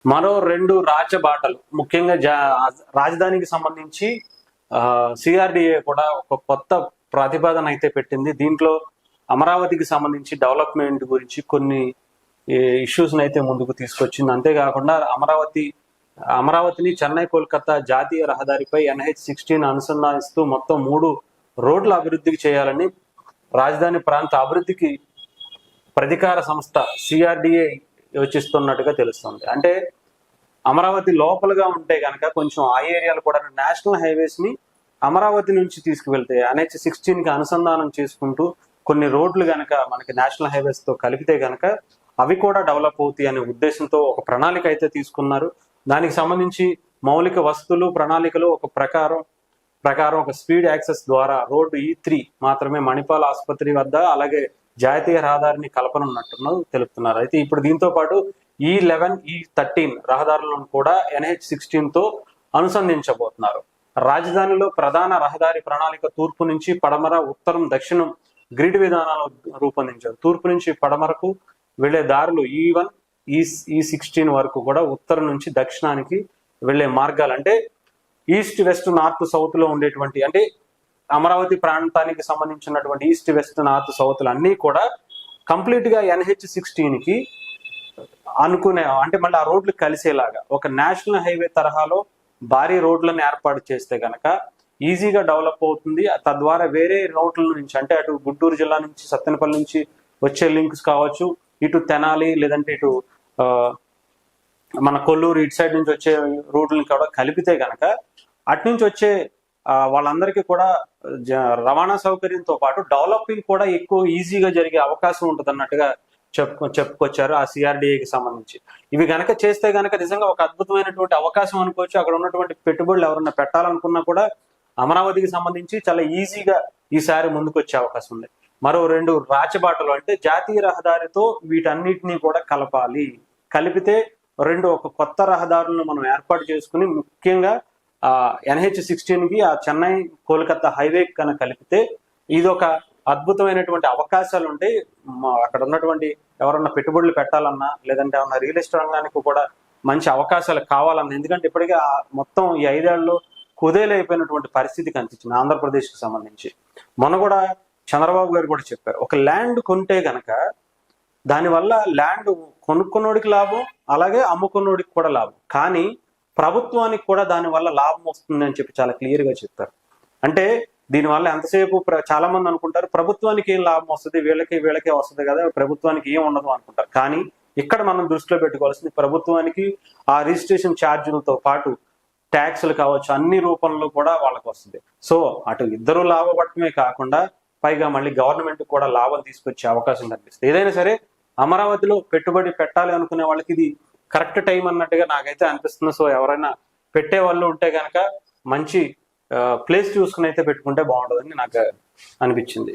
మరో రెండు రాచబాటలు ముఖ్యంగా రాజధానికి సంబంధించి సిఆర్డిఏ కూడా ఒక కొత్త ప్రతిపాదన అయితే పెట్టింది. దీంట్లో అమరావతికి సంబంధించి డెవలప్మెంట్ గురించి కొన్ని ఇష్యూస్ అయితే ముందుకు తీసుకొచ్చింది. అంతేకాకుండా అమరావతిని చెన్నై కోల్కతా జాతీయ రహదారిపై NH-16 అనుసంధానిస్తూ మొత్తం 3 రోడ్ల అభివృద్ధికి చేయాలని రాజధాని ప్రాంత అభివృద్ధికి ప్రాధికార సంస్థ సిఆర్డిఏ యోచిస్తున్నట్టుగా తెలుస్తుంది. అంటే అమరావతి లోపలగా ఉంటే కనుక కొంచెం ఆ ఏరియాలు కూడా నేషనల్ హైవేస్ ని అమరావతి నుంచి తీసుకువెళ్తే NH-16 కి అనుసంధానం చేసుకుంటూ కొన్ని రోడ్లు గనక మనకి నేషనల్ హైవేస్ తో కలిపితే గనక అవి కూడా డెవలప్ అవుతాయి అనే ఉద్దేశంతో ఒక ప్రణాళిక అయితే తీసుకున్నారు. దానికి సంబంధించి మౌలిక వస్తువులు ప్రణాళికలు ఒక ప్రకారం ఒక స్పీడ్ యాక్సెస్ ద్వారా రోడ్డు E3 మాత్రమే మణిపాల్ ఆసుపత్రి వద్ద అలాగే జాతీయ రహదారిని కలపనున్నట్టున్నారు తెలుపుతున్నారు. అయితే ఇప్పుడు దీంతో పాటు E11 E13 రహదారులను కూడా NH-16 తో అనుసంధించబోతున్నారు. రాజధానిలో ప్రధాన రహదారి ప్రణాళిక తూర్పు నుంచి పడమర ఉత్తరం దక్షిణం గ్రిడ్ విధానాలు రూపొందించారు. తూర్పు నుంచి పడమరకు వెళ్లే దారులు E1 E16 వరకు కూడా ఉత్తరం నుంచి దక్షిణానికి వెళ్లే మార్గాలు అంటే ఈస్ట్ వెస్ట్ నార్త్ సౌత్ లో ఉండేటువంటి అంటే అమరావతి ప్రాంతానికి సంబంధించినటువంటి ఈస్ట్ వెస్ట్ నార్త్ సౌత్ అన్నీ కూడా కంప్లీట్ గా NH-16 కి అనుకునే అంటే మళ్ళీ ఆ రోడ్లు కలిసేలాగా ఒక నేషనల్ హైవే తరహాలో భారీ రోడ్లను ఏర్పాటు చేస్తే గనక ఈజీగా డెవలప్ అవుతుంది. తద్వారా వేరే రోడ్ల నుంచి అంటే అటు గుంటూరు జిల్లా నుంచి సత్తెనపల్లి నుంచి వచ్చే లింక్స్ కావచ్చు, ఇటు తెనాలి లేదంటే ఇటు మన కొల్లూరు ఇటు సైడ్ నుంచి వచ్చే రోడ్లను కూడా కలిపితే గనక అటు నుంచి వచ్చే వాళ్ళందరికీ కూడా రవాణా సౌకర్యంతో పాటు డెవలపింగ్ కూడా ఎక్కువ ఈజీగా జరిగే అవకాశం ఉంటుంది అన్నట్టుగా చెప్పుకొచ్చారు ఆ సిఆర్డిఏకి సంబంధించి. ఇవి గనక చేస్తే గనక నిజంగా ఒక అద్భుతమైనటువంటి అవకాశం అనుకోవచ్చు. అక్కడ ఉన్నటువంటి పెట్టుబడులు ఎవరన్నా పెట్టాలనుకున్నా కూడా అమరావతికి సంబంధించి చాలా ఈజీగా ఈసారి ముందుకు వచ్చే అవకాశం ఉంది. మరో 2 రాచబాటలు అంటే జాతీయ రహదారితో వీటన్నిటినీ కూడా కలిపితే ఒక కొత్త రహదారులను మనం ఏర్పాటు చేసుకుని ముఖ్యంగా NH-16 కి ఆ చెన్నై కోల్కతా హైవే కనుక కలిపితే ఇది ఒక అద్భుతమైనటువంటి అవకాశాలు ఉంటాయి. అక్కడ ఉన్నటువంటి ఎవరన్నా పెట్టుబడులు పెట్టాలన్నా లేదంటే ఏమన్నా రియల్ ఎస్టేట్ రంగానికి కూడా మంచి అవకాశాలు కావాలన్నా, ఎందుకంటే ఇప్పటికే మొత్తం ఈ 5 ఏళ్లలో కుదేలైపోయినటువంటి పరిస్థితి కనిపించింది ఆంధ్రప్రదేశ్కి సంబంధించి. మొన్న కూడా చంద్రబాబు గారు కూడా చెప్పారు, ఒక ల్యాండ్ కొంటే గనక దానివల్ల ల్యాండ్ కొనుక్కున్నోడికి లాభం అలాగే అమ్ముకున్నోడికి కూడా లాభం, కానీ ప్రభుత్వానికి కూడా దానివల్ల లాభం వస్తుంది అని చెప్పి చాలా క్లియర్ గా చెప్పారు. అంటే దీనివల్ల ఎంతసేపు చాలా మంది అనుకుంటారు ప్రభుత్వానికి ఏం లాభం వస్తుంది, వీళ్ళకే వస్తుంది కదా, ప్రభుత్వానికి ఏం ఉండదు అనుకుంటారు. కానీ ఇక్కడ మనం దృష్టిలో పెట్టుకోవాల్సింది ప్రభుత్వానికి ఆ రిజిస్ట్రేషన్ ఛార్జీలతో పాటు ట్యాక్సులు కావచ్చు అన్ని రూపంలో కూడా వాళ్ళకి వస్తుంది. సో అటు ఇద్దరు లాభపడటమే కాకుండా పైగా మళ్ళీ గవర్నమెంట్ కూడా లాభం తీసుకొచ్చే అవకాశం కనిపిస్తుంది. ఏదైనా సరే అమరావతిలో పెట్టుబడి పెట్టాలి అనుకునే వాళ్ళకి ఇది కరెక్ట్ టైం అన్నట్టుగా నాకైతే అనిపిస్తుంది. సో ఎవరైనా పెట్టే వాళ్ళు ఉంటే కనుక మంచి ప్లేస్ చూసుకుని అయితే పెట్టుకుంటే బాగుంటుందని నాకు అనిపించింది.